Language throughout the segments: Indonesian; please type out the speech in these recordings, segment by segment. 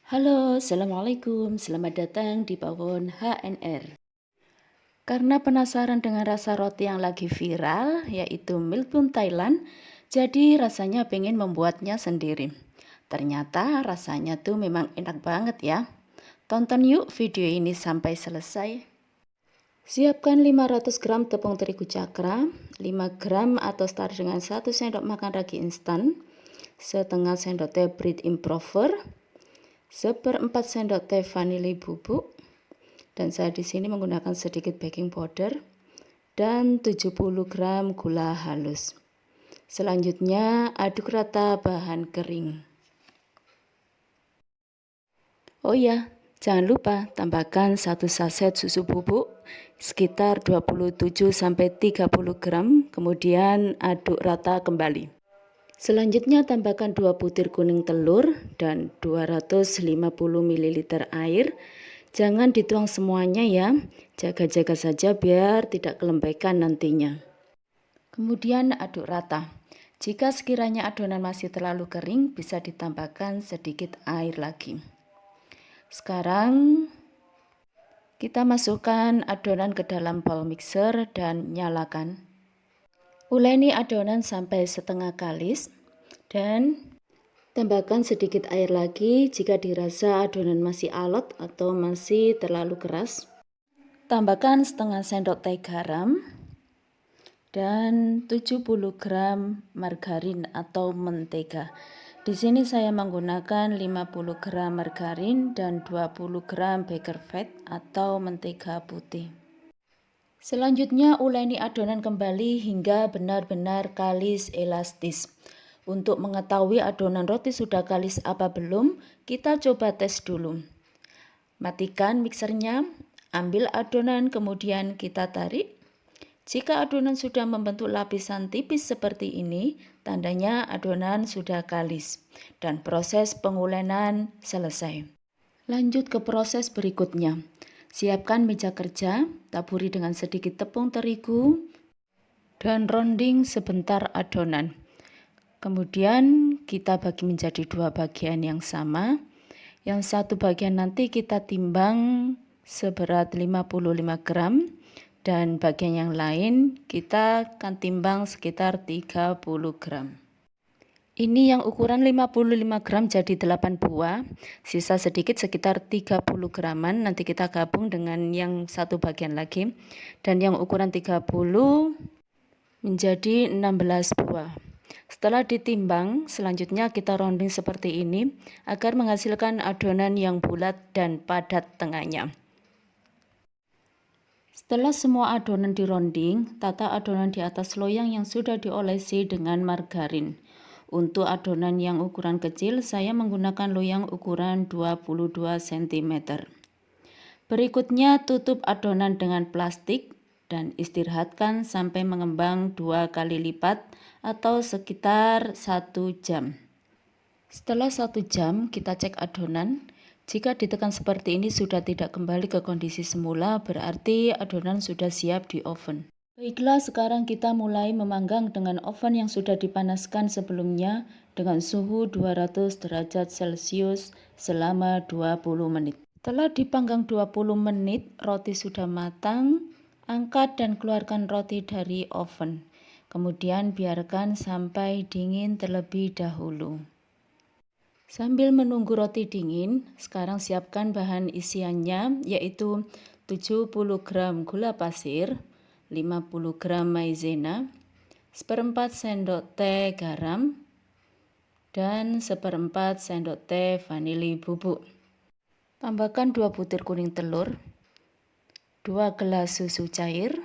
Halo, Assalamualaikum. Selamat datang di Pawon HNR. Karena penasaran dengan rasa roti yang lagi viral, yaitu Milk Bun Thailand, jadi rasanya pengen membuatnya sendiri. Ternyata rasanya tuh memang enak banget ya. Tonton yuk video ini sampai selesai. Siapkan 500 gram tepung terigu cakra, 5 gram atau setara dengan 1 sendok makan ragi instan, setengah sendok teh bread improver, 1/4 sendok teh vanili bubuk, dan saya di sini menggunakan sedikit baking powder dan 70 gram gula halus. Selanjutnya aduk rata bahan kering. Oh ya, jangan lupa tambahkan 1 saset susu bubuk sekitar 27-30 gram, kemudian aduk rata kembali. Selanjutnya tambahkan 2 butir kuning telur dan 250 ml air. Jangan dituang semuanya ya, jaga-jaga saja biar tidak kelembekan nantinya. Kemudian aduk rata. Jika sekiranya adonan masih terlalu kering, bisa ditambahkan sedikit air lagi. Sekarang kita masukkan adonan ke dalam bowl mixer dan nyalakan. Uleni adonan sampai setengah kalis dan tambahkan sedikit air lagi jika dirasa adonan masih alot atau masih terlalu keras. Tambahkan setengah sendok teh garam dan 70 gram margarin atau mentega. Di sini saya menggunakan 50 gram margarin dan 20 gram baker fat atau mentega putih. Selanjutnya uleni adonan kembali hingga benar-benar kalis elastis. Untuk mengetahui adonan roti sudah kalis apa belum, kita coba tes dulu. Matikan mixernya, ambil adonan kemudian kita tarik. Jika adonan sudah membentuk lapisan tipis seperti ini, tandanya adonan sudah kalis dan proses pengulenan selesai. Lanjut ke proses berikutnya. Siapkan meja kerja, taburi dengan sedikit tepung terigu, dan rounding sebentar adonan. Kemudian kita bagi menjadi 2 bagian yang sama. Yang satu bagian nanti kita timbang seberat 55 gram, dan bagian yang lain kita akan timbang sekitar 30 gram. Ini yang ukuran 55 gram jadi 8 buah, sisa sedikit sekitar 30 graman, nanti kita gabung dengan yang satu bagian lagi. Dan yang ukuran 30 menjadi 16 buah. Setelah ditimbang, selanjutnya kita rounding seperti ini agar menghasilkan adonan yang bulat dan padat tengahnya. Setelah semua adonan dironding, tata adonan di atas loyang yang sudah diolesi dengan margarin. Untuk adonan yang ukuran kecil, saya menggunakan loyang ukuran 22 cm. Berikutnya tutup adonan dengan plastik dan istirahatkan sampai mengembang 2 kali lipat atau sekitar 1 jam. Setelah 1 jam kita cek adonan. Jika ditekan seperti ini sudah tidak kembali ke kondisi semula, berarti adonan sudah siap di oven. Baiklah, sekarang kita mulai memanggang dengan oven yang sudah dipanaskan sebelumnya dengan suhu 200 derajat Celcius selama 20 menit. Setelah dipanggang 20 menit, roti sudah matang. Angkat dan keluarkan roti dari oven. Kemudian biarkan sampai dingin terlebih dahulu. Sambil menunggu roti dingin, sekarang siapkan bahan isiannya, yaitu 70 gram gula pasir, 50 gram maizena, 1/4 sendok teh garam, dan 1/4 sendok teh vanili bubuk. Tambahkan 2 butir kuning telur, 2 gelas susu cair,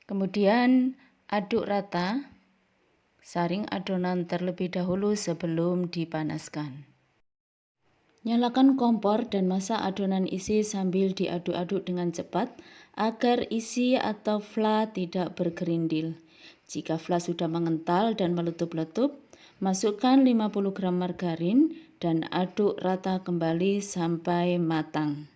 kemudian aduk rata. Saring adonan terlebih dahulu sebelum dipanaskan. Nyalakan kompor dan masak adonan isi sambil diaduk-aduk dengan cepat agar isi atau fla tidak bergerindil. Jika fla sudah mengental dan meletup-letup, masukkan 50 gram margarin dan aduk rata kembali sampai matang.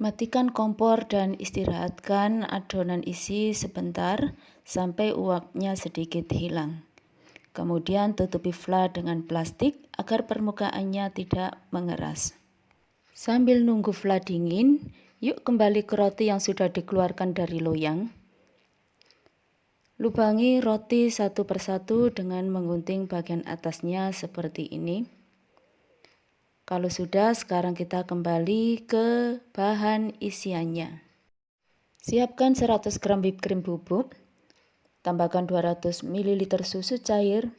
Matikan kompor dan istirahatkan adonan isi sebentar sampai uapnya sedikit hilang. Kemudian tutupi flat dengan plastik agar permukaannya tidak mengeras. Sambil nunggu flat dingin, yuk kembali ke roti yang sudah dikeluarkan dari loyang. Lubangi roti satu persatu dengan menggunting bagian atasnya seperti ini. Kalau sudah, sekarang kita kembali ke bahan isiannya. Siapkan 100 gram whipped cream bubuk, tambahkan 200 ml susu cair,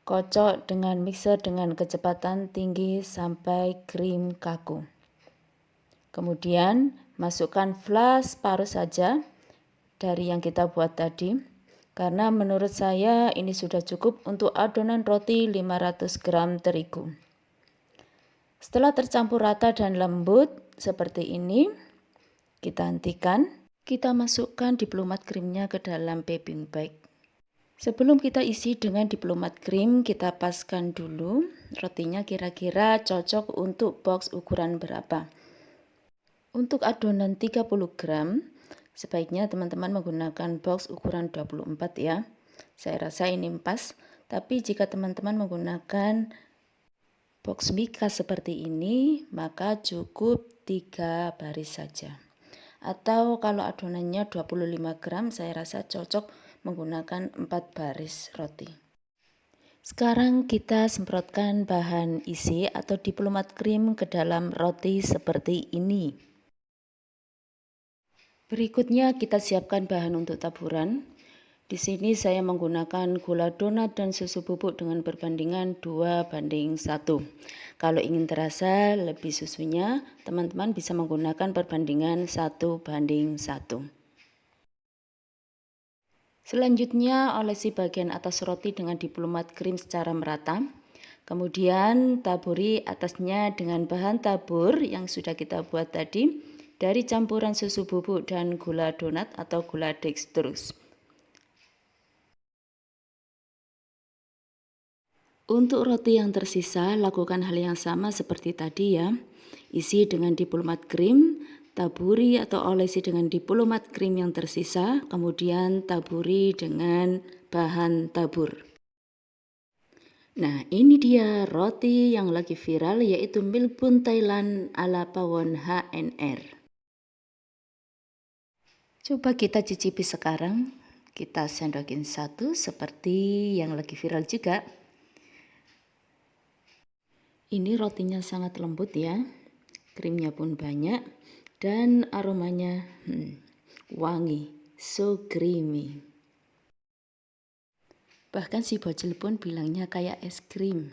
kocok dengan mixer dengan kecepatan tinggi sampai krim kaku. Kemudian masukkan flas separuh saja dari yang kita buat tadi, karena menurut saya ini sudah cukup untuk adonan roti 500 gram terigu. Setelah tercampur rata dan lembut seperti ini, kita hentikan. Kita masukkan diplomat krimnya ke dalam piping bag. Sebelum kita isi dengan diplomat krim, kita paskan dulu rotinya kira-kira cocok untuk box ukuran berapa. Untuk adonan 30 gram, sebaiknya teman-teman menggunakan box ukuran 24 ya. Saya rasa ini pas, tapi jika teman-teman menggunakan box mika seperti ini, maka cukup 3 baris saja. Atau kalau adonannya 25 gram, saya rasa cocok menggunakan 4 baris roti. Sekarang kita semprotkan bahan isi atau diplomat krim ke dalam roti seperti ini. Berikutnya kita siapkan bahan untuk taburan. Di sini saya menggunakan gula donat dan susu bubuk dengan perbandingan 2:1. Kalau ingin terasa lebih susunya, teman-teman bisa menggunakan perbandingan 1:1. Selanjutnya olesi bagian atas roti dengan diplomat krim secara merata. Kemudian taburi atasnya dengan bahan tabur yang sudah kita buat tadi dari campuran susu bubuk dan gula donat atau gula dextrose. Untuk roti yang tersisa, lakukan hal yang sama seperti tadi ya. Isi dengan diplomat krim, taburi atau olesi dengan diplomat krim yang tersisa, kemudian taburi dengan bahan tabur. Nah, ini dia roti yang lagi viral, yaitu milk bun Thailand ala Pawon HNR. Coba kita cicipi sekarang. Kita sendokin satu seperti yang lagi viral juga. Ini rotinya sangat lembut ya. Krimnya pun banyak dan aromanya wangi, so creamy. Bahkan si bocil pun bilangnya kayak es krim.